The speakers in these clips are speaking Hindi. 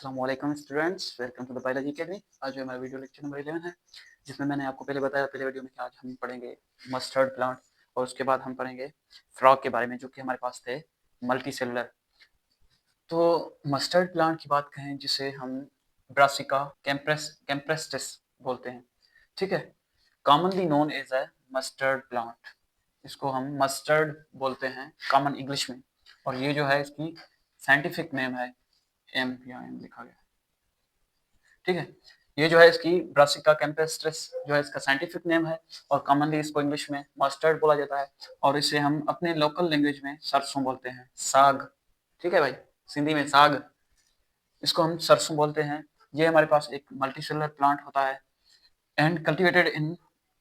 अस्सलामुअलैकुम students, welcome to the biology academy. आज जो हमारा वीडियो लेक्चर नंबर 11 है, जिसमें मैंने आपको पहले बताया पहले वीडियो में कि आज हम पढ़ेंगे मस्टर्ड प्लांट और उसके बाद हम पढ़ेंगे फ्रॉग के बारे में, जो कि हमारे पास थे मल्टी सेलुलर। तो मस्टर्ड प्लांट की बात कहें जिसे हम ब्रासिका कैम्प्रेस्टिस बोलते हैं, ठीक है, commonly known as a mustard plant. इसको हम मस्टर्ड बोलते हैं कॉमन इंग्लिश में, और ये जो है इसकी साइंटिफिक नेम है, एम या एम लिखा गया है, ठीक है। ये जो है इसकी ब्रासिका कैम्पेस्ट्रिस जो है इसका साइंटिफिक नेम है, और कॉमनली इसको इंग्लिश में मस्टर्ड बोला जाता है, और इसे हम अपने लोकल लैंग्वेज में सरसों बोलते हैं, साग, ठीक है भाई, सिंधी में साग, इसको हम सरसों बोलते हैं। ये हमारे पास एक मल्टीसेलुलर प्लांट होता है and cultivated in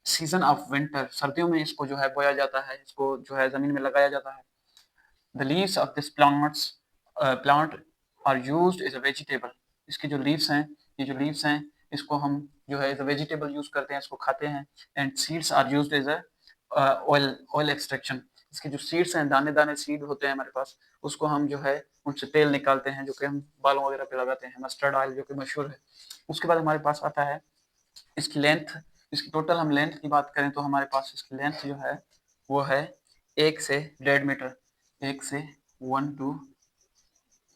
season of winter. सर्दियों में इसको जो है बोया जाता है, इसको जो है जमीन में लगाया जाता है। The leaves of this plant are used as a vegetable. इसकी जो लीव्स हैं, ये जो लीव्स हैं, इसको हम जो है एज अ वेजिटेबल यूज करते हैं, इसको खाते हैं। And seeds are used as a oil extraction. इसके जो सीड्स हैं, दाने दाने सीड होते हैं हमारे पास, उसको हम जो है उनसे तेल निकालते हैं, जो कि हम बालों वगैरह पे लगाते हैं, मस्टर्ड ऑयल जो कि मशहूर है। उसके बाद हमारे पास आता है इसकी लेंथ। इसकी टोटल हम लेंथ की बात करें तो हमारे पास इसकी लेंथ जो है वो है 1 से 1.5 मीटर, 1 से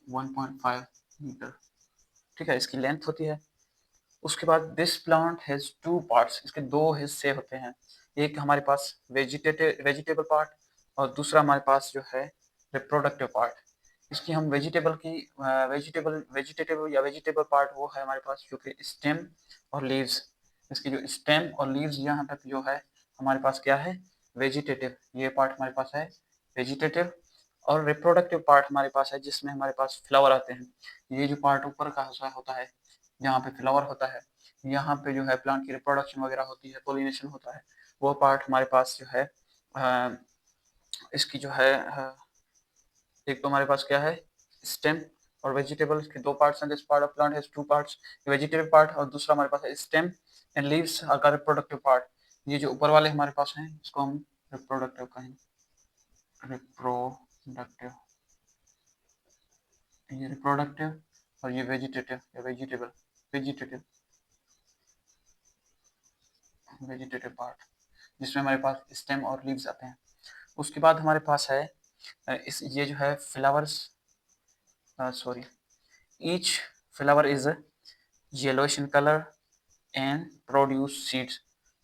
1.5 मीटर, ठीक है, इसकी लेंथ होती है। उसके बाद this plant has two parts, इसके दो हिस्से होते हैं। एक हमारे पास वेजिटेबल पार्ट, और दूसरा हमारे पास जो है रिप्रोडक्टिव पार्ट। इसकी हम वेजिटेबल पार्ट वो है हमारे पास जो कि स्टेम और लीव्स। इसकी जो स्टेम और लीव्स यहाँ तक जो है हमारे पास क्या है, वेजिटेटिव, ये पार्ट हमारे पास है वेजिटेटिव। और रिप्रोडक्टिव पार्ट हमारे पास है जिसमें हमारे पास फ्लावर आते हैं। ये जो पार्ट ऊपर का हिस्सा होता है जहाँ पे फ्लावर होता है, यहाँ पे जो है प्लांट की रिप्रोडक्शन वगैरह होती है, पोलिनेशन होता है, वो पार्ट हमारे पास जो है इसकी जो है एक तो हमारे पास क्या है स्टेम और वेजिटेबल, के दो पार्ट्स हैं। This part of plant has two parts, vegetative part, और दूसरा हमारे पास है स्टेम एंड लीव्स आर का रिप्रोडक्टिव पार्ट। ये जो ऊपर वाले हमारे पास हैं इसको हम रिप्रोडक्टिव कहेंगे, रिप्रोडक्टिव, ये रिप्रोडक्टिव, और ये वेजिटेटिव या वेजिटेबल, वेजिटेटिव, वेजिटेटिव पार्ट, जिसमें हमारे पास स्टेम और लीव्स आते हैं। उसके बाद हमारे पास है इस ये जो है flowers, sorry, each flower is yellowish in colour and produce seeds.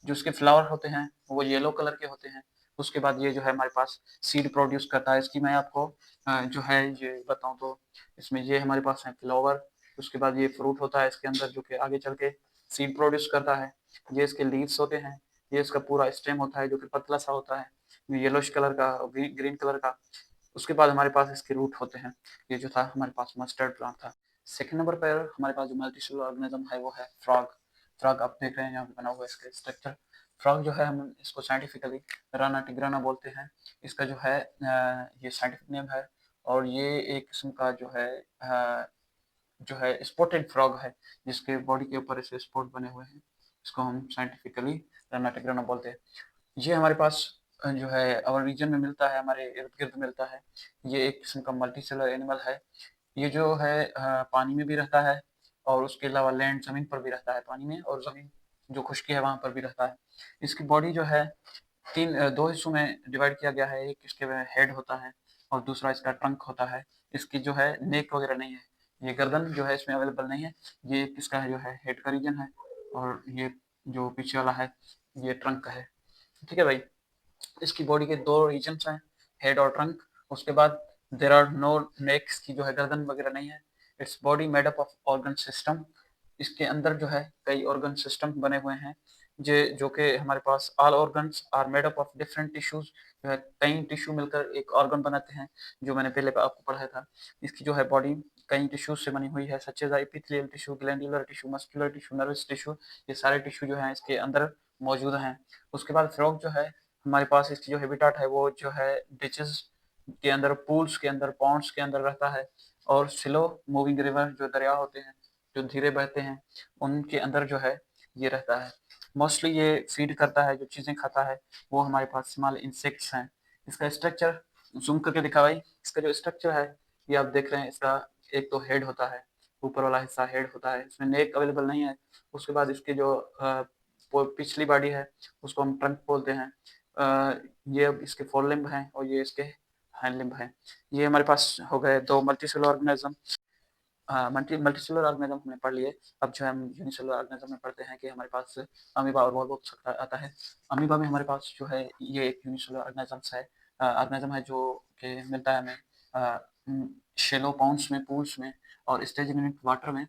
जो उसके फ्लावर होते हैं वो येलो कलर के होते हैं। उसके बाद ये जो है हमारे पास सीड प्रोड्यूस करता है। इसकी मैं आपको जो है ये बताऊं तो इसमें ये हमारे पास है फ्लावर, उसके बाद ये फ्रूट होता है इसके अंदर जो कि आगे चल के सीड प्रोड्यूस करता है। ये इसके लीव्स होते हैं, ये इसका पूरा स्टेम होता है जो कि पतला सा होता है, येलोइश कलर का, ग्रीन कलर का। उसके बाद हमारे पास इसके रूट होते हैं। ये जो था हमारे पास मस्टर्ड प्लांट था। सेकंड नंबर पर हमारे पास जो मल्टीसेलुलर ऑर्गेनिज्म है वो है फ्रॉग। फ्रॉग आप देख रहे हैं यहाँ पे बना हुआ है इसका स्ट्रक्चर। फ्रॉग जो है हम इसको साइंटिफिकली राना टिग्राना बोलते हैं। इसका जो है ये साइंटिफिक नेम है, और ये एक किस्म का जो है स्पॉटेड फ्रॉग है, जिसके बॉडी के ऊपर ऐसे स्पॉट बने हुए हैं। इसको हम साइंटिफिकली राना टिग्राना बोलते हैं। ये हमारे पास जो है और रीजन में मिलता है, हमारे इर्द गिर्द मिलता है। ये एक किस्म का मल्टीसेलुलर एनिमल है। ये जो है पानी में भी रहता है, और उसके अलावा लैंड जमीन पर भी रहता है, पानी में, और जमीन जो खुश्की है वहां पर भी रहता है। इसकी बॉडी जो है दो हिस्सों में डिवाइड किया गया है। एक इसके हेड होता है और दूसरा इसका ट्रंक होता है। इसकी जो है नेक वगैरह नहीं है, ये गर्दन जो है इसमें अवेलेबल नहीं है। ये किसका है, जो है हेड का रीजन है, और ये जो पीछे वाला है ये ट्रंक का है, ठीक है भाई। इसकी बॉडी के दो रीजन्स हैं, हेड और ट्रंक। उसके बाद देर आर नो नेक्स की जो है गर्दन वगैरह नहीं है। Its body made up of organ system. इसके अंदर जो है कई ऑर्गन सिस्टम बने हुए हैं, जो कि हमारे पास all organs are made up of different tissues. जो है कई टिश्यू मिलकर एक ऑर्गन बनाते हैं, जो मैंने पहले आपको पढ़ाया था। इसकी जो है बॉडी कई टिश्यूज से बनी हुई है, such as epithelial tissue, glandular tissue, muscular tissue, nervous tissue. ये सारे टिश्यू जो है इसके अंदर मौजूद हैं। उसके बाद फ्रॉग जो है हमारे पास इसकी जो हैबिटाट है वो जो है डिचेस के अंदर, पूल्स के अंदर, पॉन्ड्स के अंदर रहता है, और स्लो मूविंग रिवर जो दरिया होते हैं जो धीरे बहते हैं उनके अंदर जो है ये रहता है। मोस्टली ये फीड करता है, जो चीज़ें खाता है वो हमारे पास स्मॉल इंसेक्ट्स हैं। इसका स्ट्रक्चर जूम करके दिखा भाई। इसका जो स्ट्रक्चर है ये आप देख रहे हैं, इसका एक तो हेड होता है, ऊपर वाला हिस्सा हेड होता है, इसमें नेक अवेलेबल नहीं है। उसके बाद इसके जो पिछली बॉडी है उसको हम ट्रंक बोलते हैं। ये अब इसके फोर लिम्ब हैं और ये इसके हैंड लिम्ब हैं। ये हमारे पास हो गए दो मल्टीसेलुलर ऑर्गेनिज्म। मल्टीसेलुलर ऑर्गेनिज्म हमने पढ़ लिए। अब जो है हम यूनिसेलुलर ऑर्गेनिज्म में पढ़ते हैं कि हमारे पास अमीबा और वॉल्वॉक्स आता है। अमीबा में हमारे पास जो है ये एक यूनिसेलुलर ऑर्गेनिज्म है जो कि मिलता है हमें शेलो पॉन्ड्स में, पूल्स में और स्टेगनेंट वाटर में।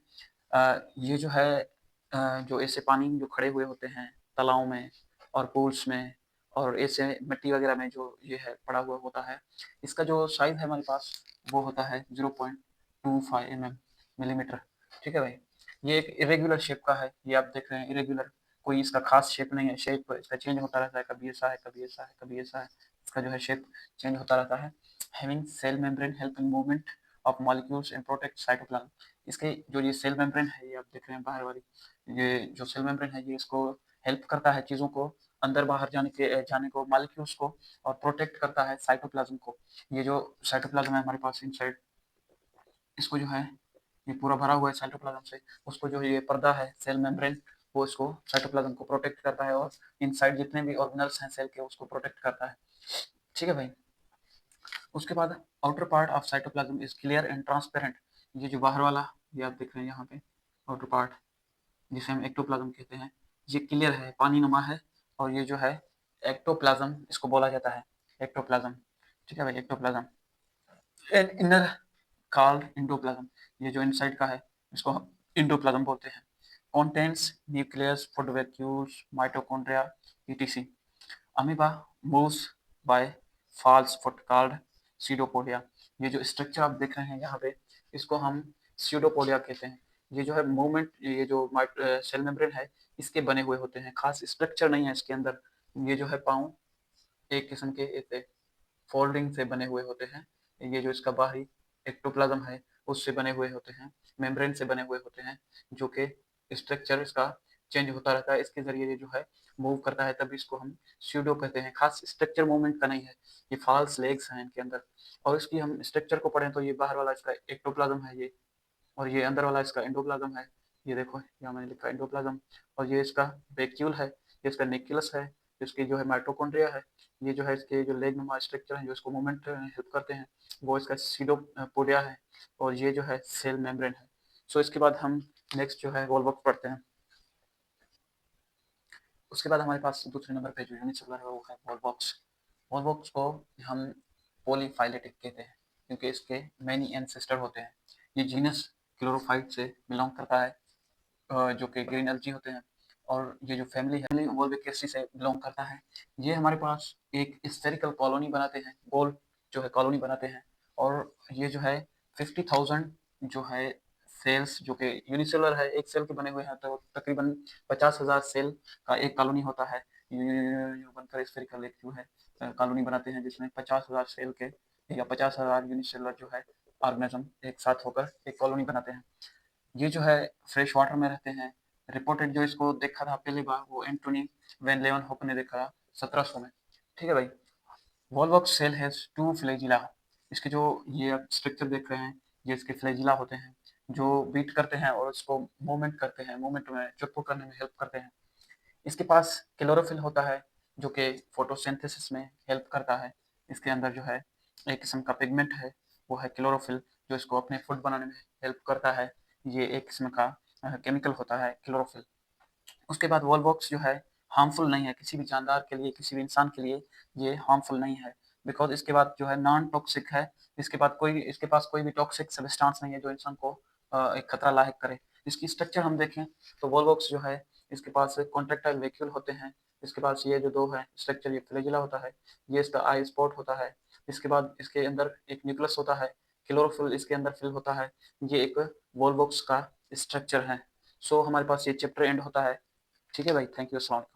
ये जो है जो ऐसे पानी में जो खड़े हुए होते हैं तालाबों में और पूल्स में और ऐसे मिट्टी वगैरह में जो ये है पड़ा हुआ होता है, इसका जो साइज है हमारे पास वो होता है 0.25 मिलीमीटर। ठीक है भाई। ये एक इरेगुलर शेप का है, ये आप देख रहे हैं इरेगुलर, कोई इसका खास शेप नहीं है। शेप इसका चेंज होता रहता है, कभी ऐसा है, कभी ऐसा है, कभी ऐसा है। इसका जो है शेप चेंज होता रहता है। Having cell membrane help in movement of molecules and protect cytoplasm. इसके जो ये सेल मेम्ब्रेन है, ये आप देख रहे हैं बाहर वाली, ये जो सेल मेम्ब्रेन है ये इसको हेल्प करता है चीज़ों को अंदर बाहर जाने को, मॉलिक्यूल्स को, और प्रोटेक्ट करता है साइटोप्लाज्म को। ये जो साइटोप्लाज्म है हमारे पास इनसाइड, इसको जो है ये पूरा भरा हुआ है साइटोप्लाज्म से, उसको जो ये पर्दा है सेल मेम्ब्रेन, वो इसको साइटोप्लाज्म को प्रोटेक्ट करता है और इनसाइड जितने भी ऑर्गेनल्स हैं सेल के उसको प्रोटेक्ट करता है। ठीक है भाई। उसके बाद outer part of cytoplasm is clear and transparent. ये जो बाहर वाला ये आप देख रहे हैं यहाँ पे आउटर पार्ट, जिसे हम एक्टोप्लाज्म कहते हैं, ये क्लियर है, पानी नुमा है। और ये जो है एक्टोप्लाज्म इसको बोला जाता है, एक्टोप्लाज्म। ठीक है भाई, ectoplasm and inner called endoplasm. ये जो इनसाइड का है इसको हम इंडोप्लाज्म बोलते हैं। Contents nucleus, food vacuoles, mitochondria, ETC. Amoeba moves by false foot called pseudopodia. ये जो स्ट्रक्चर आप देख रहे हैं यहाँ पे, इसको हम सीडोपोडिया कहते हैं। ये जो है मूवमेंट, ये जो सेल मेम्ब्रेन है इसके बने हुए होते हैं, खास स्ट्रक्चर नहीं है इसके अंदर। ये जो है पाँव एक किस्म के एक फोल्डिंग से बने हुए होते हैं। ये जो इसका बाहरी एक्टोप्लाज्म है उससे बने हुए होते हैं, मेम्ब्रेन से बने हुए होते हैं, जो कि स्ट्रक्चर इसका चेंज होता रहता है, इसके जरिए ये जो है मूव करता है, तभी इसको हम स्यूडो कहते हैं। खास स्ट्रक्चर मूवमेंट का नहीं है, ये फॉल्स लेग्स हैं इनके अंदर। और इसकी हम स्ट्रक्चर को पढ़ें तो ये बाहर वाला इसका एक्टोप्लाज्म है ये, और ये अंदर वाला इसका एंडोप्लाज्म है। ये देखो यहाँ मैंने लिखा एंडोप्लाज्म। और ये इसका वैक्यूल है, ये इसका न्यूक्लियस है, इसकी जो है माइटोकॉन्ड्रिया है। ये जो है इसके जो लेग नुमा स्ट्रक्चर है जो इसको मूवमेंट हेल्प करते हैं, वो इसका सीडोपोडिया है। और ये जो है सेल मेम्ब्रेन है। सो इसके बाद हम नेक्स्ट जो है वॉल्वॉक्स पढ़ते हैं। उसके बाद हमारे पास दूसरे नंबर पे जो यूनिसेलुलर है वो है वॉल्वॉक्स। वॉल्वॉक्स को हम पॉलीफाइलेटिक कहते हैं क्योंकि इसके मैनी एंसेस्टर होते हैं। ये जीनस क्लोरोफाइट से बिलोंग करता है, जो कि ग्रीन एल्गी होते हैं। और ये जो फैमिली है वोल्विकेसी से बिलोंग करता है। ये हमारे पास एक स्फेरिकल कॉलोनी बनाते हैं, गोल जो है कॉलोनी बनाते हैं। और ये जो है 50,000 जो है सेल्स जो कि यूनिसेलुलर है, एक सेल के बने हुए हैं, तो तकरीबन 50,000 सेल का एक कॉलोनी होता है। ये बनकर स्फेरिकल एक जो है कॉलोनी बनाते हैं जिसमें 50,000 सेल के या 50,000 यूनिसेलुलर जो है ऑर्गेनिज्म एक साथ होकर एक कॉलोनी बनाते हैं। ये जो है फ्रेश वाटर में रहते हैं। रिपोर्टेड जो इसको देखा था पहली बार वो एंटोनी वैन लेeuwenhoek ने देखा था 1700 में। ठीक है भाई। Volvox cell has two flagella. इसके जो ये आप स्ट्रक्चर देख रहे हैं, ये इसके फ्लैजिला होते हैं जो बीट करते हैं और उसको मूवमेंट करते हैं, मूवमेंट में चुटपुट करने में हेल्प करते हैं। इसके पास क्लोरोफिल होता है जो कि फोटोसिंथेसिस में हेल्प करता है। इसके अंदर जो है एक किस्म का पिगमेंट है, वो है क्लोरोफिल, जो इसको अपने फूड बनाने में हेल्प करता है। ये एक किस्म का केमिकल होता है क्लोरोफिल। उसके बाद वॉल्वॉक्स जो है हार्मफुल नहीं है किसी भी जानदार के लिए, किसी भी इंसान के लिए ये हार्मफुल नहीं है, बिकॉज इसके बाद जो है नॉन टॉक्सिक है। इसके पास कोई भी टॉक्सिक सब्सटेंस नहीं है जो इंसान को एक खतरा लायक करे। इसकी स्ट्रक्चर हम देखें तो वॉल्वॉक्स जो है इसके पास कॉन्ट्रेक्टाइल वैक्यूल होते हैं। इसके पास ये जो दो है स्ट्रक्चर, ये फ्लैजिला होता है, ये इसका आई स्पॉट होता है। इसके बाद इसके अंदर एक न्यूक्लियस होता है, क्लोरोफिल इसके अंदर फिल होता है। ये एक वॉल्वॉक्स का स्ट्रक्चर है। सो हमारे पास ये चैप्टर एंड होता है। ठीक है भाई, थैंक यू, अस्सलाम वालेकुम।